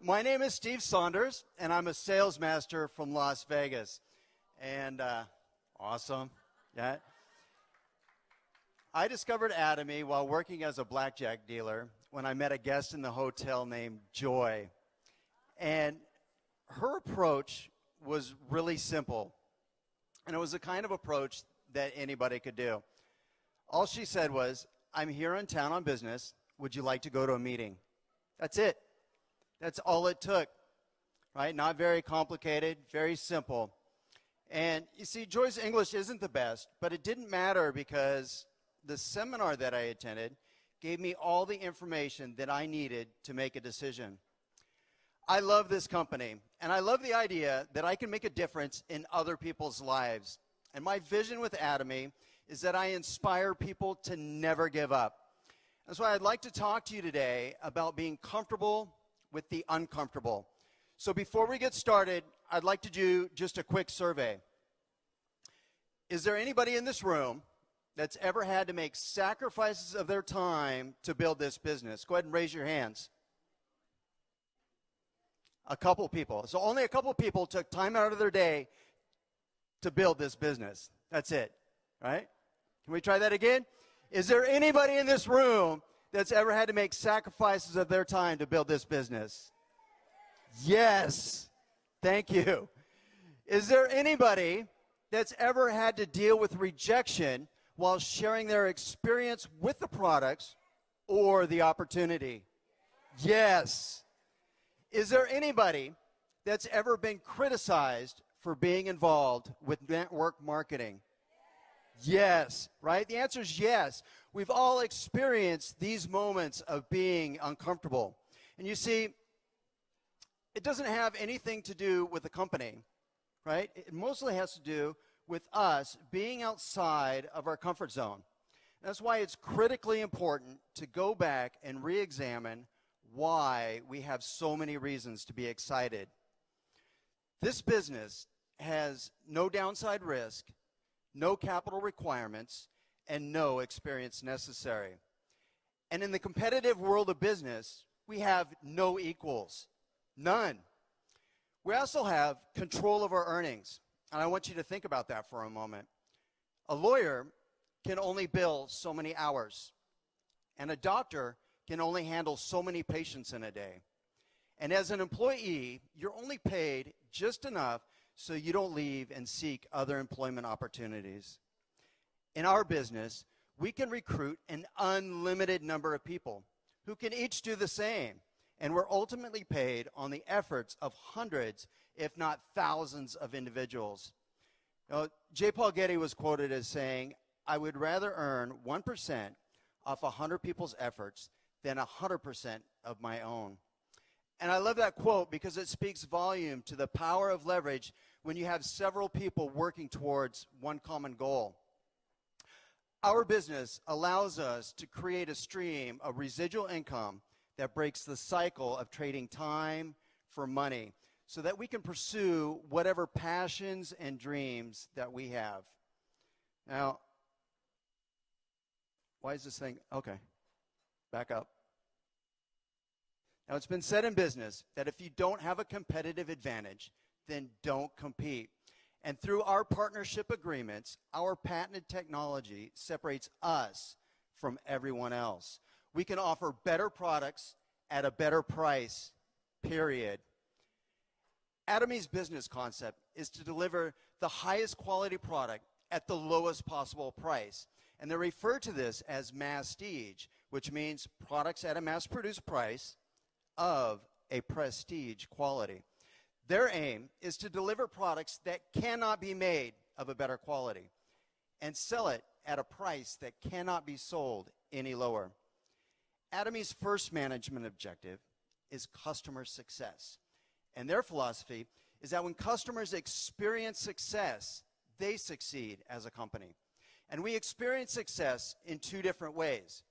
My name is Steve Saunders, and I'm a sales master from Las Vegas. And awesome. Yeah. I discovered Atomy while working as a blackjack dealer when I met a guest in the hotel named Joy. And her approach was really simple. And it was the kind of approach that anybody could do. All she said was, "I'm here in town on business. Would you like to go to a meeting?" That's it. That's all it took, right? Not very complicated, very simple. And you see, Joy's English isn't the best, but it didn't matter because the seminar that I attended gave me all the information that I needed to make a decision. I love this company, and I love the idea that I can make a difference in other people's lives. And my vision with Atomy is that I inspire people to never give up. That's why I'd like to talk to you today about being comfortable with the uncomfortable. So before we get started, I'd like to do just a quick survey. Is there anybody in this room that's ever had to make sacrifices of their time to build this business? Go ahead and raise your hands. A couple people. So only a couple people took time out of their day to build this business. That's it, right? Can we try that again? Is there anybody in this room that's ever had to make sacrifices of their time to build this business? Yes. Thank you. Is there anybody that's ever had to deal with rejection while sharing their experience with the products or the opportunity? Yes. Is there anybody that's ever been criticized for being involved with network marketing? Yes, right? The answer is yes. We've all experienced these moments of being uncomfortable. And you see, it doesn't have anything to do with the company, right? It mostly has to do with us being outside of our comfort zone. That's why it's critically important to go back and re-examine why we have so many reasons to be excited. This business has no downside risk, no capital requirements, and no experience necessary. And in the competitive world of business, we have no equals, none. We also have control of our earnings, and I want you to think about that for a moment. A lawyer can only bill so many hours, and a doctor can only handle so many patients in a day. And as an employee, you're only paid just enough so you don't leave and seek other employment opportunities. In our business, we can recruit an unlimited number of people who can each do the same, and we're ultimately paid on the efforts of hundreds, if not thousands, of individuals. Now, J. Paul Getty was quoted as saying, "I would rather earn 1% off 100 people's efforts than 100% of my own." And I love that quote because it speaks volume to the power of leverage when you have several people working towards one common goal. Our business allows us to create a stream of residual income that breaks the cycle of trading time for money so that we can pursue whatever passions and dreams that we have. Now, why is this thing? Okay, back up. Now, it's been said in business that if you don't have a competitive advantage, then don't compete. And through our partnership agreements, our patented technology separates us from everyone else. We can offer better products at a better price, period. Atomy's business concept is to deliver the highest quality product at the lowest possible price. And they refer to this as masstige, which means products at a mass-produced price of a prestige quality. Their aim is to deliver products that cannot be made of a better quality and sell it at a price that cannot be sold any lower. Atomy's first management objective is customer success. And their philosophy is that when customers experience success, they succeed as a company. And we experience success in two different ways.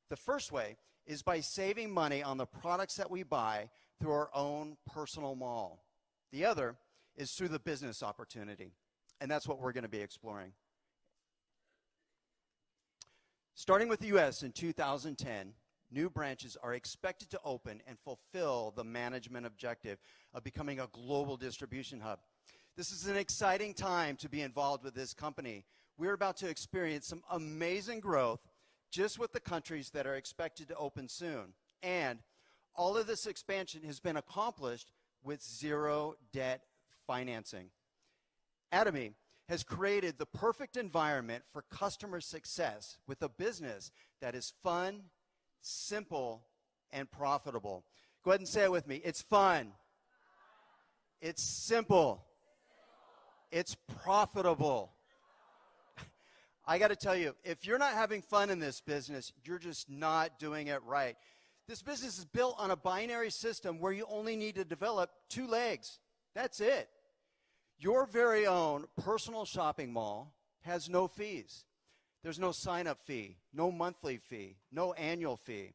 The first way is by saving money on the products that we buy through our own personal mall. The other is through the business opportunity, and that's what we're going to be exploring. Starting with the U.S. in 2010, new branches are expected to open and fulfill the management objective of becoming a global distribution hub. This is an exciting time to be involved with this company. We're about to experience some amazing growth just with the countries that are expected to open soon. And all of this expansion has been accomplished with zero debt financing. Atomy has created the perfect environment for customer success with a business that is fun, simple, and profitable. Go ahead and say it with me. It's fun. It's simple. It's profitable. I got to tell you, if you're not having fun in this business, you're just not doing it right. This business is built on a binary system where you only need to develop 2 legs. That's it. Your very own personal shopping mall has no fees. There's no sign-up fee, no monthly fee, no annual fee.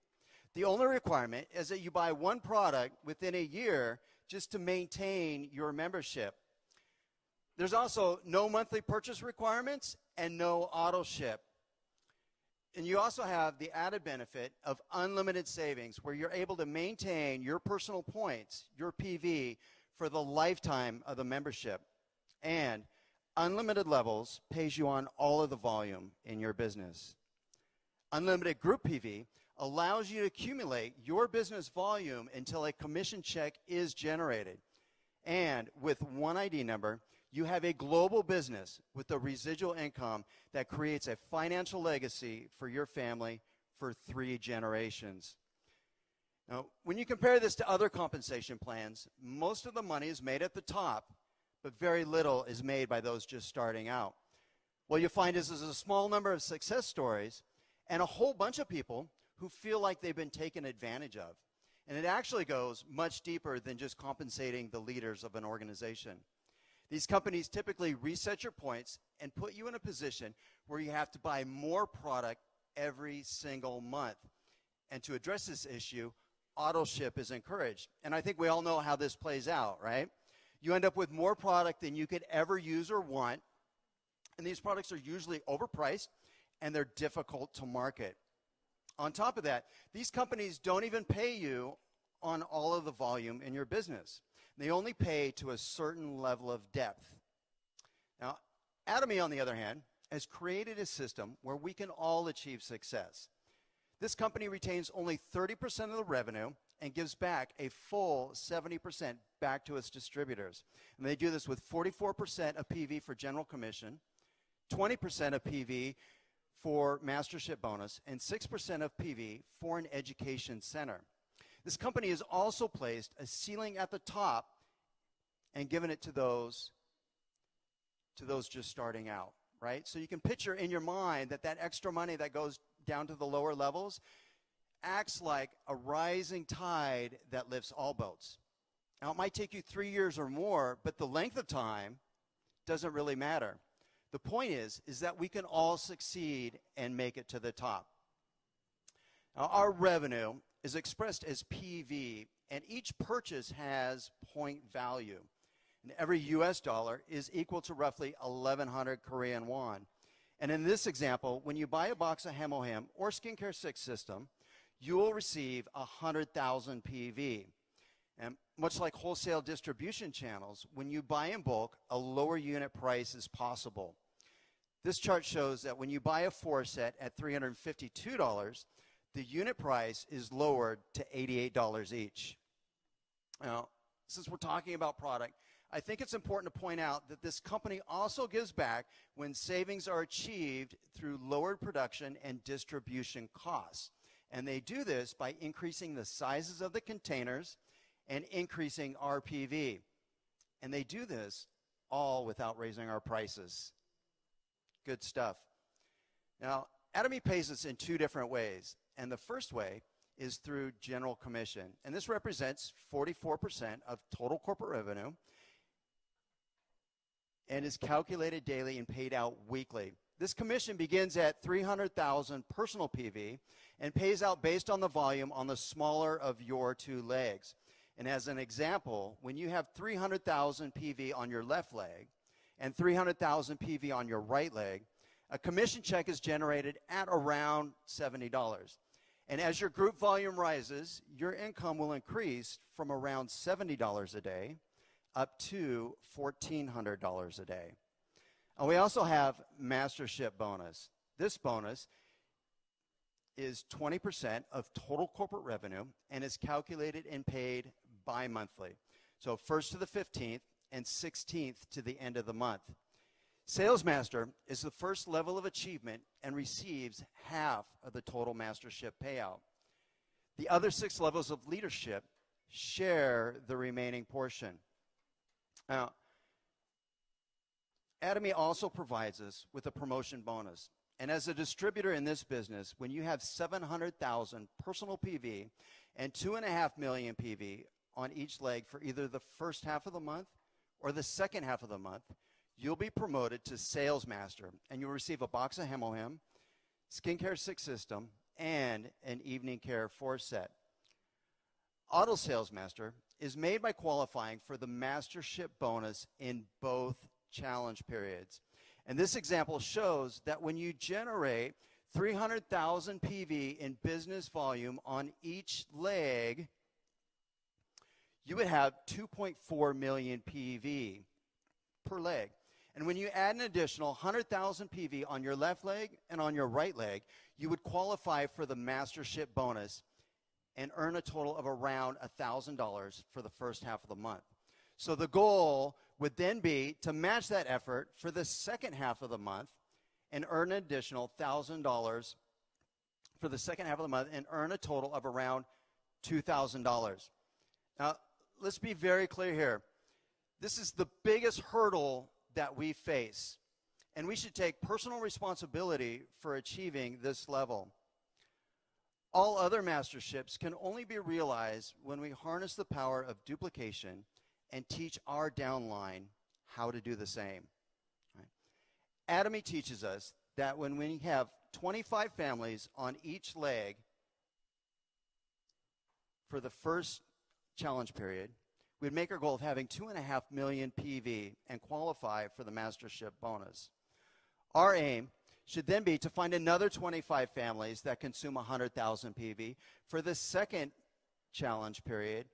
The only requirement is that you buy one product within a year just to maintain your membership. There's also no monthly purchase requirements and no auto ship. And you also have the added benefit of unlimited savings where you're able to maintain your personal points, your PV, for the lifetime of the membership. And unlimited levels pays you on all of the volume in your business. Unlimited group PV allows you to accumulate your business volume until a commission check is generated. And with one ID number, you have a global business with a residual income that creates a financial legacy for your family for 3 generations. Now, when you compare this to other compensation plans, most of the money is made at the top, but very little is made by those just starting out. What you'll find is there's a small number of success stories and a whole bunch of people who feel like they've been taken advantage of. And it actually goes much deeper than just compensating the leaders of an organization. These companies typically reset your points and put you in a position where you have to buy more product every single month. And to address this issue, auto ship is encouraged. And I think we all know how this plays out, right? You end up with more product than you could ever use or want. And these products are usually overpriced and they're difficult to market. On top of that, these companies don't even pay you on all of the volume in your business. They only pay to a certain level of depth. Now, Atomy, on the other hand, has created a system where we can all achieve success. This company retains only 30% of the revenue and gives back a full 70% back to its distributors. And they do this with 44% of PV for general commission, 20% of PV for mastership bonus, and 6% of PV for an education center. This company has also placed a ceiling at the top and given it to those just starting out, right? So you can picture in your mind that extra money that goes down to the lower levels acts like a rising tide that lifts all boats. Now, it might take you 3 years or more, but the length of time doesn't really matter. The point is that we can all succeed and make it to the top. Now, our revenue is expressed as PV, and each purchase has point value. And every US dollar is equal to roughly 1,100 Korean won. And in this example, when you buy a box of Hemohim or Skincare 6 system, you will receive 100,000 PV. And much like wholesale distribution channels, when you buy in bulk, a lower unit price is possible. This chart shows that when you buy a 4 set at $352, the unit price is lowered to $88 each. Now, since we're talking about product, I think it's important to point out that this company also gives back when savings are achieved through lowered production and distribution costs. And they do this by increasing the sizes of the containers and increasing RPV. And they do this all without raising our prices. Good stuff. Now, Atomy pays us in 2 different ways. And the first way is through general commission. And this represents 44% of total corporate revenue and is calculated daily and paid out weekly. This commission begins at 300,000 personal PV and pays out based on the volume on the smaller of your 2 legs. And as an example, when you have 300,000 PV on your left leg and 300,000 PV on your right leg, a commission check is generated at around $70. And as your group volume rises, your income will increase from around $70 a day up to $1,400 a day. And we also have mastership bonus. This bonus is 20% of total corporate revenue and is calculated and paid bi-monthly. So 1st to the 15th and 16th to the end of the month. Sales Master is the first level of achievement and receives half of the total mastership payout. The other 6 levels of leadership share the remaining portion. Now, Atomy also provides us with a promotion bonus. And as a distributor in this business, when you have 700,000 personal PV and 2.5 million PV on each leg for either the first half of the month or the second half of the month, you'll be promoted to Sales Master, and you'll receive a box of Hemohim, Skincare 6 System, and an Evening Care 4 set. Auto Sales Master is made by qualifying for the Mastership bonus in both challenge periods. And this example shows that when you generate 300,000 PV in business volume on each leg, you would have 2.4 million PV per leg. And when you add an additional 100,000 PV on your left leg and on your right leg, you would qualify for the mastership bonus and earn a total of around $1,000 for the first half of the month. So the goal would then be to match that effort for the second half of the month and earn an additional $1,000 for the second half of the month and earn a total of around $2,000. Now, let's be very clear here. This is the biggest hurdle that we face, and we should take personal responsibility for achieving this level. All other masterships can only be realized when we harness the power of duplication and teach our downline how to do the same. Right? Atomy teaches us that when we have 25 families on each leg for the first challenge period, we'd make our goal of having 2.5 million PV and qualify for the mastership bonus. Our aim should then be to find another 25 families that consume 100,000 PV for the second challenge period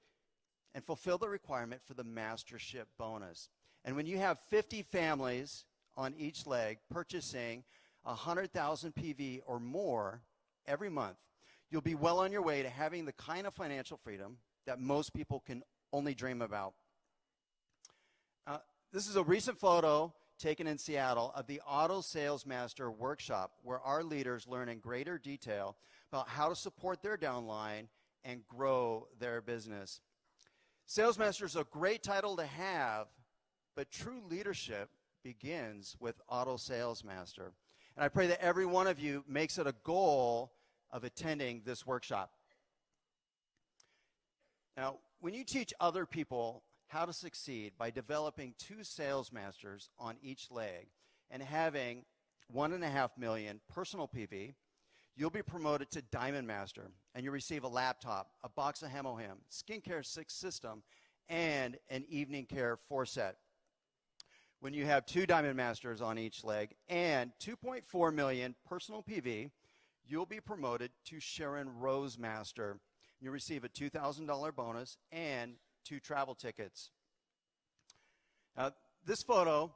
and fulfill the requirement for the mastership bonus. And when you have 50 families on each leg purchasing 100,000 PV or more every month, you'll be well on your way to having the kind of financial freedom that most people can only dream about. This is a recent photo taken in Seattle of the Auto Sales Master Workshop, where our leaders learn in greater detail about how to support their downline and grow their business. Sales Master is a great title to have, but true leadership begins with Auto Sales Master. And I pray that every one of you makes it a goal of attending this workshop. Now, when you teach other people how to succeed by developing 2 sales masters on each leg and having 1.5 million personal PV, you'll be promoted to Diamond Master, and you'll receive a laptop, a box of Hemohim, Skincare 6 System, and an Evening Care 4 set. When you have 2 Diamond Masters on each leg and 2.4 million personal PV, you'll be promoted to Sharon Rose Master. You'll receive a $2,000 bonus and 2 travel tickets. Now, this photo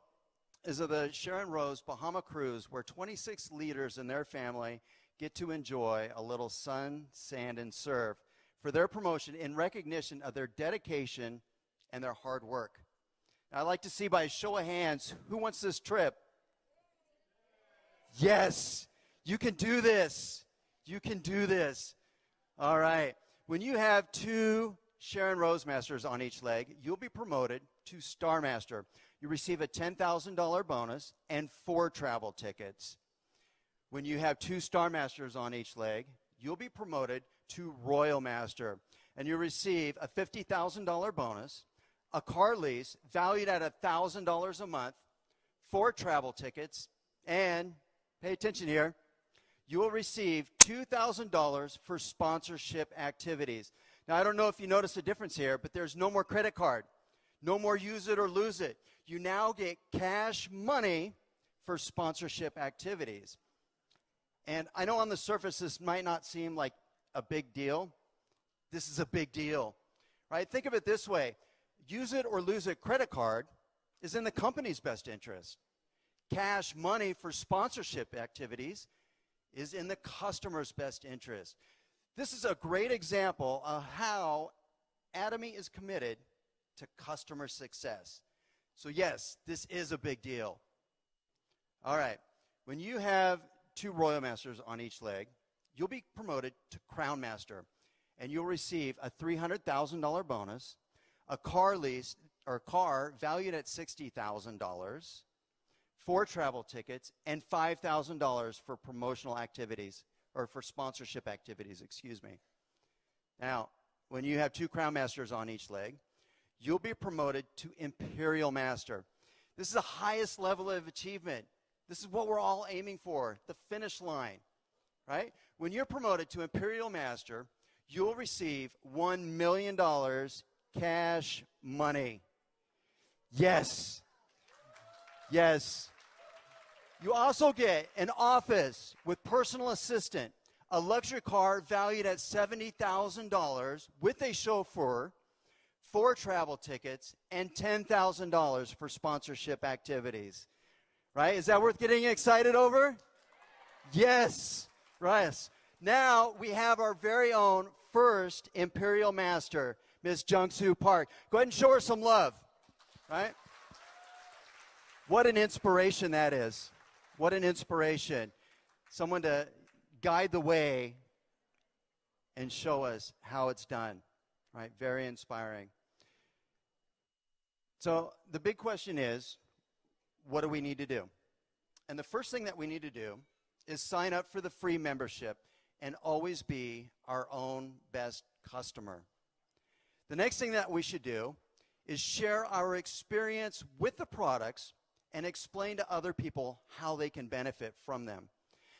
is of the Sharon Rose Bahama Cruise, where 26 leaders and their family get to enjoy a little sun, sand, and surf for their promotion in recognition of their dedication and their hard work. Now, I'd like to see by a show of hands, who wants this trip? Yes, you can do this. You can do this. All right. When you have 2 Sharon Rose Masters on each leg, you'll be promoted to Star Master. You receive a $10,000 bonus and 4 travel tickets. When you have 2 Star Masters on each leg, you'll be promoted to Royal Master, and you receive a $50,000 bonus, a car lease valued at $1,000 a month, 4 travel tickets, and, pay attention here, you will receive $2,000 for sponsorship activities. Now, I don't know if you notice a difference here, but there's no more credit card. No more use it or lose it. You now get cash money for sponsorship activities. And I know on the surface this might not seem like a big deal? This is a big deal, right? Think of it this way. Use it or lose it credit card is in the company's best interest. Cash money for sponsorship activities is in the customer's best interest. This is a great example of how Atomy is committed to customer success. So yes, this is a big deal. All right, when you have 2 Royal Masters on each leg, you'll be promoted to Crown Master, and you'll receive a $300,000 bonus, a car lease or car valued at $60,000, 4 travel tickets, and $5,000 for promotional activities, or for sponsorship activities, excuse me. Now, when you have 2 Crown Masters on each leg, you'll be promoted to Imperial Master. This is the highest level of achievement. This is what we're all aiming for, the finish line, right? When you're promoted to Imperial Master, you'll receive $1 million cash money. Yes. Yes. You also get an office with personal assistant, a luxury car valued at $70,000 with a chauffeur, 4 travel tickets, and $10,000 for sponsorship activities. Right? Is that worth getting excited over? Yes. Right. Now we have our very own first Imperial Master, Miss Jung-Soo Park. Go ahead and show her some love. Right? What an inspiration that is. What an inspiration. Someone to guide the way and show us how it's done. Right? Very inspiring. So the big question is, what do we need to do? And the first thing that we need to do is sign up for the free membership and always be our own best customer. The next thing that we should do is share our experience with the products and explain to other people how they can benefit from them.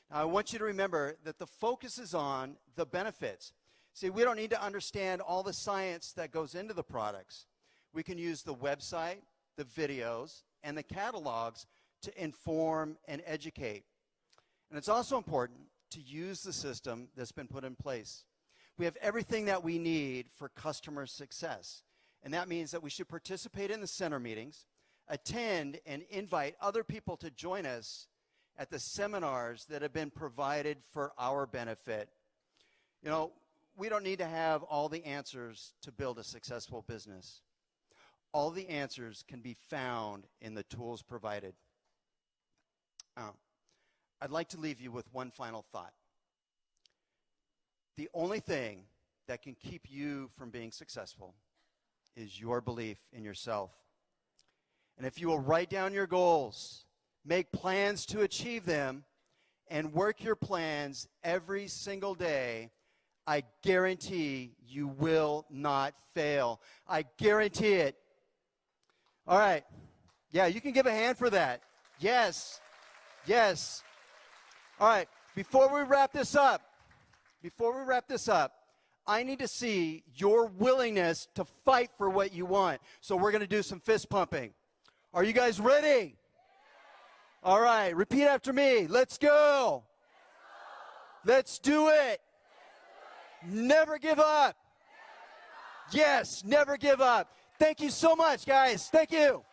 Now, I want you to remember that the focus is on the benefits. See, we don't need to understand all the science that goes into the products. We can use the website, the videos, and the catalogs to inform and educate. And it's also important to use the system that's been put in place. We have everything that we need for customer success. And that means that we should participate in the center meetings, attend and invite other people to join us at the seminars that have been provided for our benefit. You know, we don't need to have all the answers to build a successful business. All the answers can be found in the tools provided. I'd like to leave you with one final thought. The only thing that can keep you from being successful is your belief in yourself. And if you will write down your goals, make plans to achieve them, and work your plans every single day, I guarantee you will not fail. I guarantee it. All right. Yeah, you can give a hand for that. Yes. Yes. All right. Before we wrap this up, I need to see your willingness to fight for what you want. So we're going to do some fist pumping. Are you guys ready? All right. Repeat after me. Let's go. Let's do it. Never give up. Yes, never give up. Thank you so much, guys. Thank you.